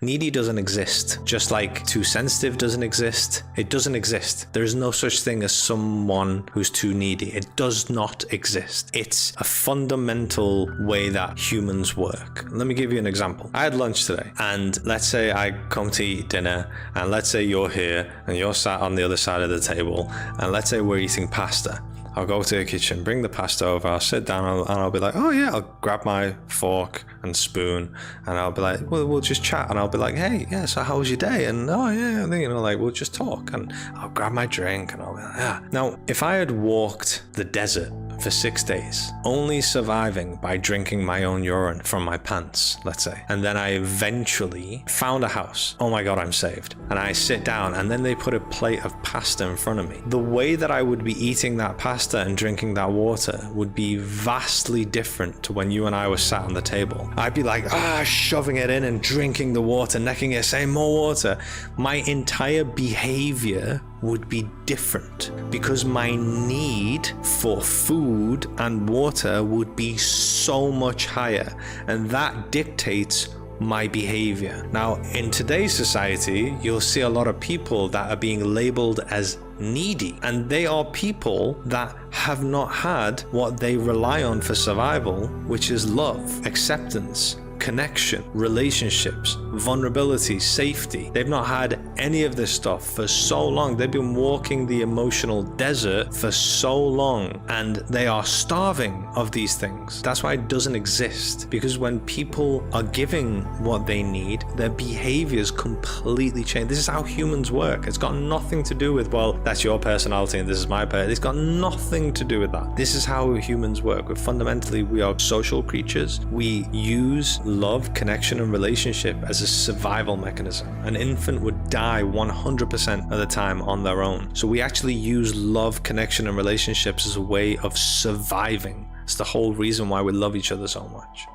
Needy doesn't exist. Just like too sensitive doesn't exist. It doesn't exist. There is no such thing as someone who's too needy. It does not exist. It's a fundamental way that humans work. Let me give you an example. I had lunch today, and let's say I come to eat dinner, and let's say you're here and you're sat on the other side of the table, and let's say we're eating pasta. I'll go to the kitchen, bring the pasta over, I'll sit down and I'll be like, oh yeah, I'll grab my fork and spoon and I'll be like, well, we'll just chat, and I'll be like, hey, yeah, so how was your day? And oh yeah, you know, like we'll just talk, and I'll grab my drink and I'll be like, yeah. Now, if I had walked the desert for 6 days, only surviving by drinking my own urine from my pants, let's say, and then I eventually found a house, oh my God, I'm saved. And I sit down and then they put a plate of pasta in front of me. The way that I would be eating that pasta and drinking that water would be vastly different to when you and I were sat on the table. I'd be like, shoving it in and drinking the water, necking it, saying more water. My entire behavior would be different because my need for food and water would be so much higher, and that dictates my behavior. Now, in today's society, you'll see a lot of people that are being labeled as needy, and they are people that have not had what they rely on for survival, which is love, acceptance, connection, relationships, vulnerability, safety. They've not had any of this stuff for so long. They've been walking the emotional desert for so long, and they are starving of these things. That's why it doesn't exist, because when people are giving what they need, their behaviors completely change. This is how humans work. It's got nothing to do with, well, that's your personality and this is my personality. It's got nothing to do with that. This is how humans work. Fundamentally, we are social creatures. We use love, connection, and relationship as a survival mechanism. An infant would die 100% of the time on their own. So we actually use love, connection, and relationships as a way of surviving. It's the whole reason why we love each other so much.